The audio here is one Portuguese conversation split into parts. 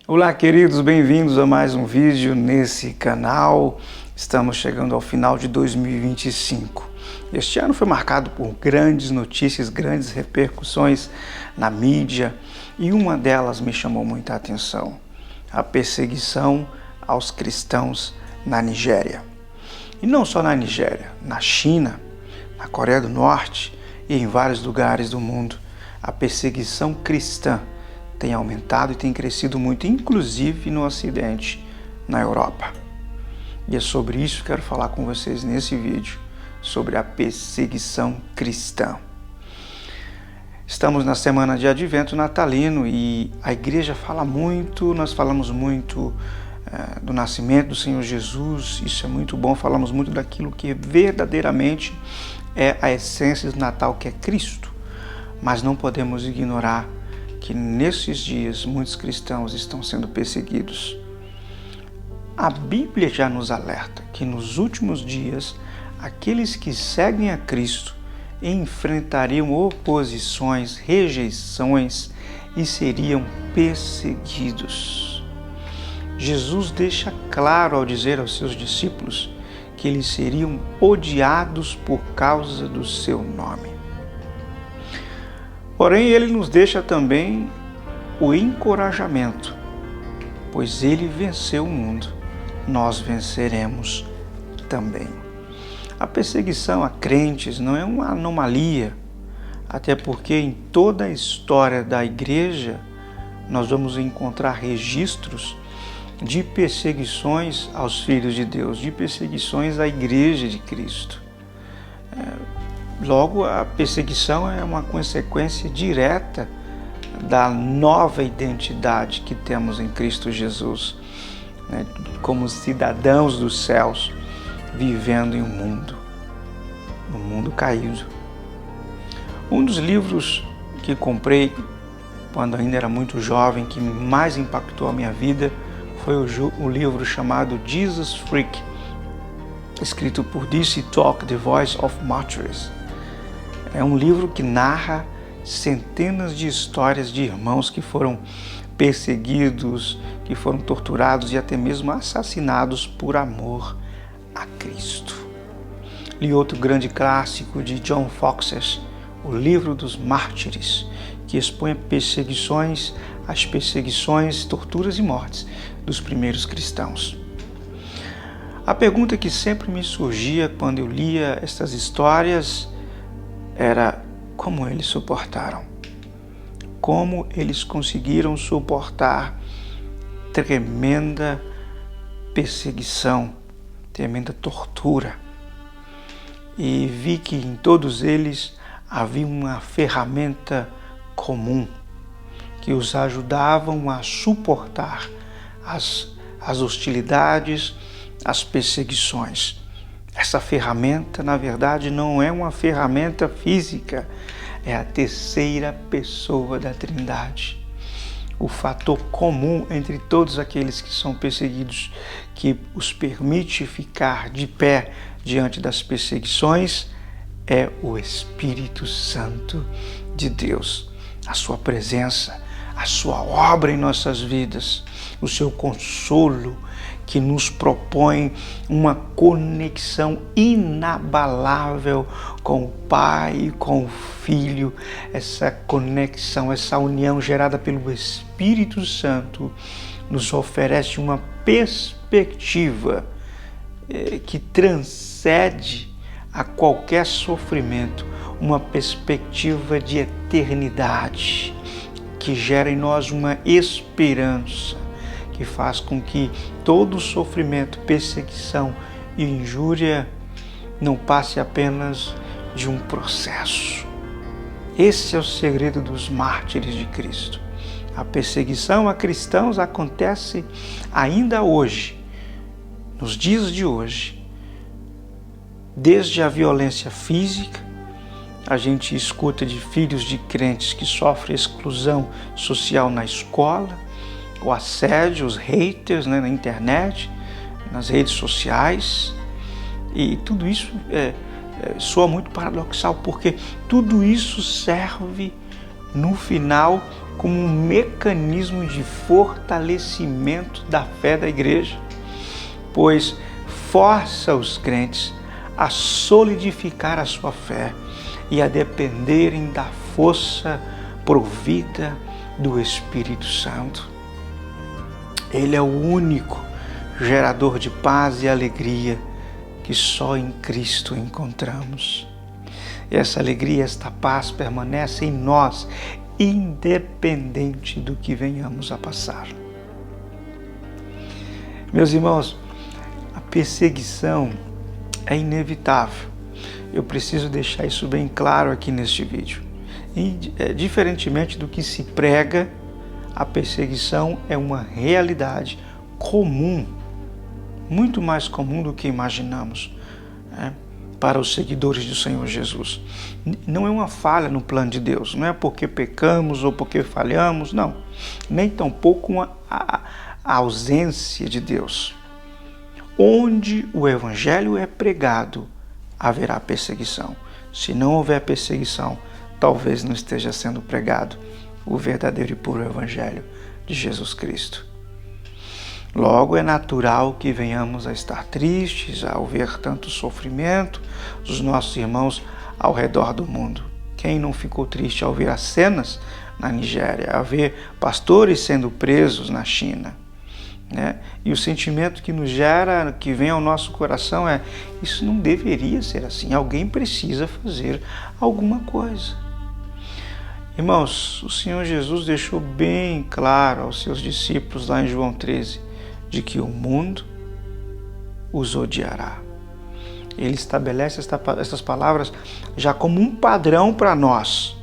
Olá, queridos, bem-vindos a mais um vídeo nesse canal. Estamos chegando ao final de 2025. Este ano foi marcado por grandes notícias, grandes repercussões na mídia, e uma delas me chamou muita atenção: a perseguição aos cristãos na Nigéria. E não só na Nigéria, na China, na Coreia do Norte e em vários lugares do mundo, a perseguição cristã tem aumentado e tem crescido muito, inclusive no Ocidente, na Europa. E é sobre isso que quero falar com vocês nesse vídeo, sobre a perseguição cristã. Estamos na semana de Advento natalino e a igreja fala muito, nós falamos muito do nascimento do Senhor Jesus. Isso é muito bom, falamos muito daquilo que verdadeiramente é a essência do Natal, que é Cristo. Mas não podemos ignorar que nesses dias muitos cristãos estão sendo perseguidos. A Bíblia já nos alerta que nos últimos dias aqueles que seguem a Cristo enfrentariam oposições, rejeições e seriam perseguidos. Jesus deixa claro ao dizer aos seus discípulos que eles seriam odiados por causa do seu nome. Porém, ele nos deixa também o encorajamento, pois ele venceu o mundo, nós venceremos também. A perseguição a crentes não é uma anomalia, até porque em toda a história da igreja nós vamos encontrar registros de perseguições aos filhos de Deus, de perseguições à igreja de Cristo. Logo, a perseguição é uma consequência direta da nova identidade que temos em Cristo Jesus, como cidadãos dos céus, vivendo em um mundo caído. Um dos livros que comprei quando ainda era muito jovem, que mais impactou a minha vida, foi o livro chamado Jesus Freak, escrito por D.C. Talk, The Voice of Martyrs. É um livro que narra centenas de histórias de irmãos que foram perseguidos, que foram torturados e até mesmo assassinados por amor a Cristo. Li outro grande clássico de John Foxe, O Livro dos Mártires, que expõe as perseguições, torturas e mortes dos primeiros cristãos. A pergunta que sempre me surgia quando eu lia estas histórias era: como eles suportaram? Como eles conseguiram suportar tremenda perseguição, tremenda tortura? E vi que em todos eles havia uma ferramenta comum que os ajudavam a suportar as hostilidades, as perseguições. Essa ferramenta, na verdade, não é uma ferramenta física, é a terceira pessoa da Trindade. O fator comum entre todos aqueles que são perseguidos, que os permite ficar de pé diante das perseguições, é o Espírito Santo de Deus. A sua presença, a sua obra em nossas vidas, o seu consolo, que nos propõe uma conexão inabalável com o Pai, com o Filho. Essa conexão, essa união gerada pelo Espírito Santo nos oferece uma perspectiva que transcende a qualquer sofrimento, uma perspectiva de eternidade, que gera em nós uma esperança, que faz com que todo sofrimento, perseguição e injúria não passe apenas de um processo. Esse é o segredo dos mártires de Cristo. A perseguição a cristãos acontece ainda hoje, nos dias de hoje. Desde a violência física, a gente escuta de filhos de crentes que sofrem exclusão social na escola, o assédio, os haters, na internet, nas redes sociais. E tudo isso soa muito paradoxal, porque tudo isso serve no final como um mecanismo de fortalecimento da fé da igreja, pois força os crentes a solidificar a sua fé e a dependerem da força provida do Espírito Santo. Ele é o único gerador de paz e alegria que só em Cristo encontramos. E essa alegria, esta paz permanece em nós, independente do que venhamos a passar. Meus irmãos, a perseguição é inevitável. Eu preciso deixar isso bem claro aqui neste vídeo. E, diferentemente do que se prega, a perseguição é uma realidade comum, muito mais comum do que imaginamos, para os seguidores do Senhor Jesus. Não é uma falha no plano de Deus, não é porque pecamos ou porque falhamos, não. Nem tampouco a ausência de Deus. Onde o Evangelho é pregado, haverá perseguição. Se não houver perseguição, talvez não esteja sendo pregado o verdadeiro e puro Evangelho de Jesus Cristo. Logo, é natural que venhamos a estar tristes ao ver tanto sofrimento dos nossos irmãos ao redor do mundo. Quem não ficou triste ao ver as cenas na Nigéria, ao ver pastores sendo presos na China? E o sentimento que nos gera, que vem ao nosso coração é: isso não deveria ser assim, alguém precisa fazer alguma coisa. Irmãos, o Senhor Jesus deixou bem claro aos seus discípulos lá em João 13, de que o mundo os odiará. Ele estabelece essas palavras já como um padrão para nós.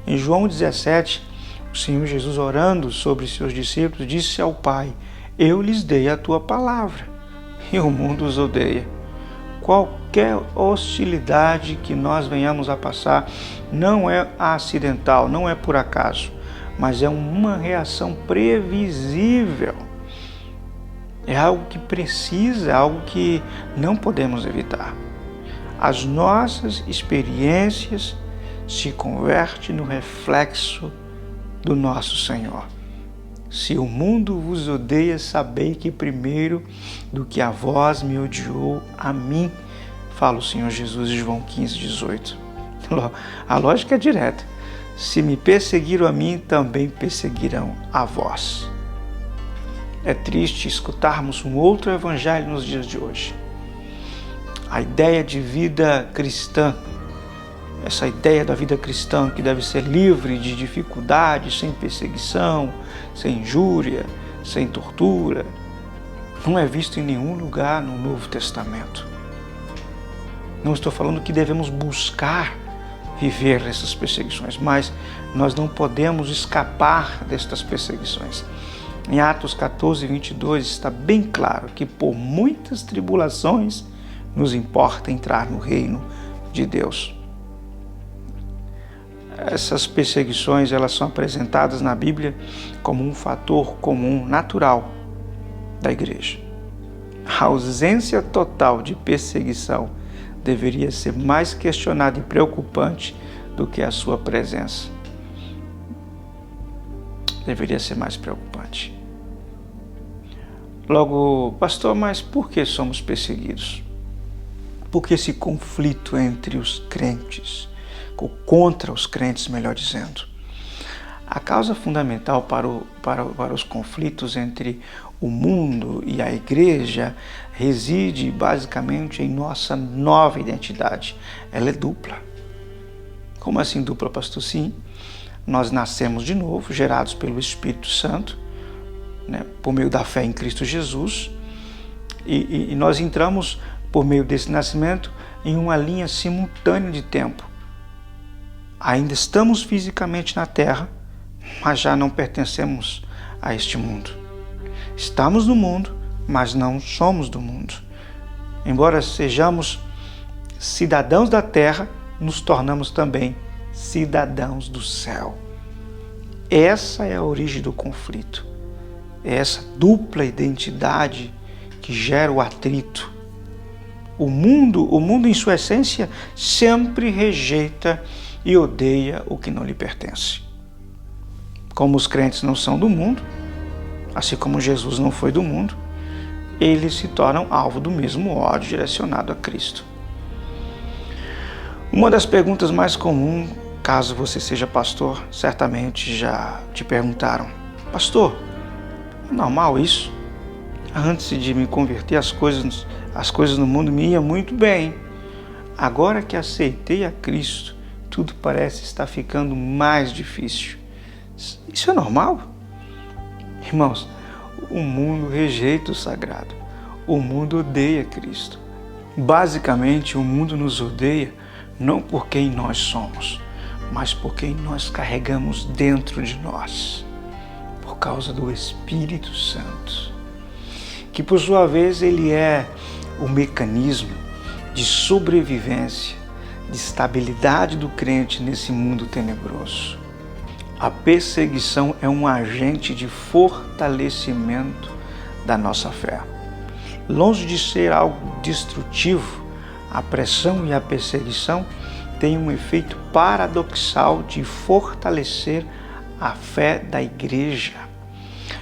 Em João 17, o Senhor Jesus, orando sobre seus discípulos, disse ao Pai: eu lhes dei a tua palavra e o mundo os odeia. Qualquer hostilidade que nós venhamos a passar não é acidental, não é por acaso, mas é uma reação previsível. É algo que precisa, é algo que não podemos evitar. As nossas experiências se convertem no reflexo do nosso Senhor. Se o mundo vos odeia, sabei que primeiro do que a vós me odiou a mim, fala o Senhor Jesus em João 15, 18. A lógica é direta. Se me perseguiram a mim, também perseguirão a vós. É triste escutarmos um outro evangelho nos dias de hoje. A ideia de vida cristã, essa ideia da vida cristã que deve ser livre de dificuldades, sem perseguição, sem injúria, sem tortura, não é visto em nenhum lugar no Novo Testamento. Não estou falando que devemos buscar viver essas perseguições, mas nós não podemos escapar destas perseguições. Em Atos 14, 22 está bem claro que por muitas tribulações nos importa entrar no reino de Deus. Essas perseguições, elas são apresentadas na Bíblia como um fator comum, natural da igreja. A ausência total de perseguição deveria ser mais questionada e preocupante do que a sua presença. Deveria ser mais preocupante. Logo, pastor, mas por que somos perseguidos? Por que esse conflito entre os crentes, ou contra os crentes, melhor dizendo? A causa fundamental para os conflitos entre o mundo e a igreja reside basicamente em nossa nova identidade. Ela é dupla. Como assim dupla, pastor? Sim, nós nascemos de novo, gerados pelo Espírito Santo, por meio da fé em Cristo Jesus, e nós entramos, por meio desse nascimento, em uma linha simultânea de tempo. Ainda estamos fisicamente na Terra, mas já não pertencemos a este mundo. Estamos no mundo, mas não somos do mundo. Embora sejamos cidadãos da Terra, nos tornamos também cidadãos do céu. Essa é a origem do conflito. É essa dupla identidade que gera o atrito. O mundo em sua essência sempre rejeita e odeia o que não lhe pertence. Como os crentes não são do mundo, assim como Jesus não foi do mundo, eles se tornam alvo do mesmo ódio direcionado a Cristo. Uma das perguntas mais comuns, caso você seja pastor, certamente já te perguntaram: pastor, é normal isso? Antes de me converter, as coisas no mundo me iam muito bem. Agora que aceitei a Cristo, tudo parece estar ficando mais difícil. Isso é normal? Irmãos, o mundo rejeita o sagrado. O mundo odeia Cristo. Basicamente, o mundo nos odeia não por quem nós somos, mas por quem nós carregamos dentro de nós, por causa do Espírito Santo, que por sua vez ele é o mecanismo de sobrevivência, de estabilidade do crente nesse mundo tenebroso. A perseguição é um agente de fortalecimento da nossa fé. Longe de ser algo destrutivo, a pressão e a perseguição têm um efeito paradoxal de fortalecer a fé da igreja.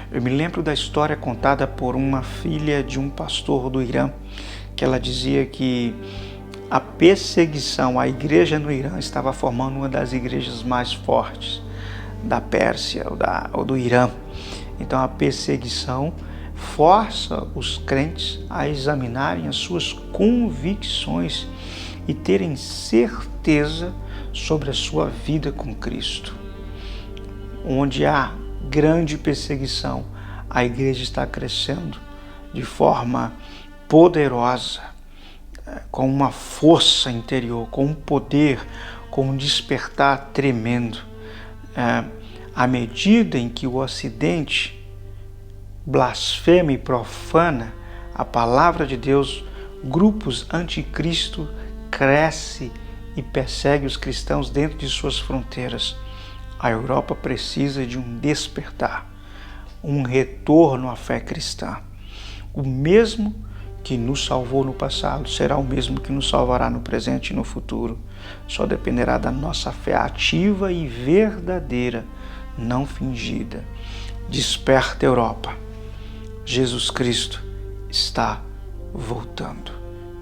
Eu me lembro da história contada por uma filha de um pastor do Irã, que ela dizia que a perseguição à igreja no Irã estava formando uma das igrejas mais fortes da Pérsia ou do Irã. Então a perseguição força os crentes a examinarem as suas convicções e terem certeza sobre a sua vida com Cristo. Onde há grande perseguição, a igreja está crescendo de forma poderosa, com uma força interior, com um poder, com um despertar tremendo. À medida em que o Ocidente blasfema e profana a palavra de Deus, grupos anticristo crescem e perseguem os cristãos dentro de suas fronteiras. A Europa precisa de um despertar, um retorno à fé cristã. O mesmo que nos salvou no passado será o mesmo que nos salvará no presente e no futuro. Só dependerá da nossa fé ativa e verdadeira, não fingida. Desperta, Europa. Jesus Cristo está voltando.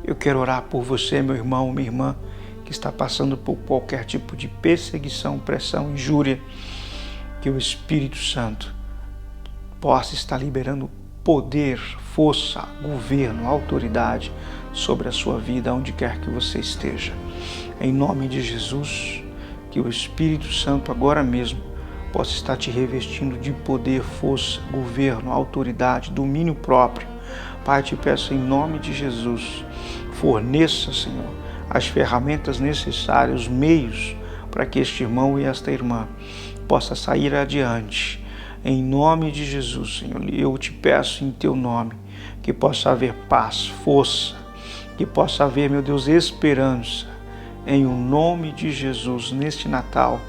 Eu quero orar por você, meu irmão, minha irmã, que está passando por qualquer tipo de perseguição, pressão, injúria, que o Espírito Santo possa estar liberando poder, força, governo, autoridade sobre a sua vida, onde quer que você esteja. Em nome de Jesus, que o Espírito Santo agora mesmo possa estar te revestindo de poder, força, governo, autoridade, domínio próprio. Pai, te peço em nome de Jesus, forneça, Senhor, as ferramentas necessárias, os meios para que este irmão e esta irmã possa sair adiante. Em nome de Jesus, Senhor, eu te peço em teu nome que possa haver paz, força, que possa haver, meu Deus, esperança. Em o nome de Jesus, neste Natal,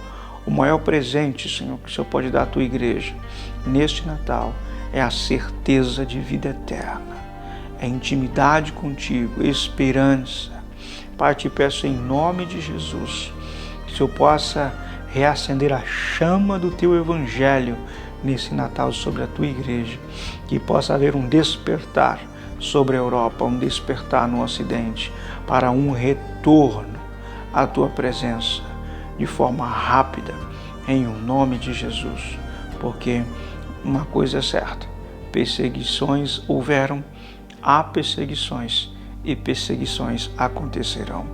o maior presente, Senhor, que o Senhor pode dar à tua igreja, neste Natal, é a certeza de vida eterna, é intimidade contigo, esperança. Pai, te peço em nome de Jesus, que o Senhor possa reacender a chama do teu evangelho nesse Natal sobre a tua igreja, que possa haver um despertar sobre a Europa, um despertar no Ocidente, para um retorno à tua presença de forma rápida, em o nome de Jesus. Porque uma coisa é certa, perseguições houveram, há perseguições e perseguições acontecerão.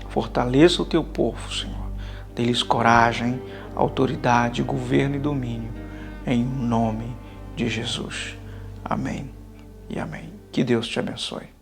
Fortaleça o teu povo, Senhor. Dê-lhes coragem, autoridade, governo e domínio, em nome de Jesus. Amém e amém. Que Deus te abençoe.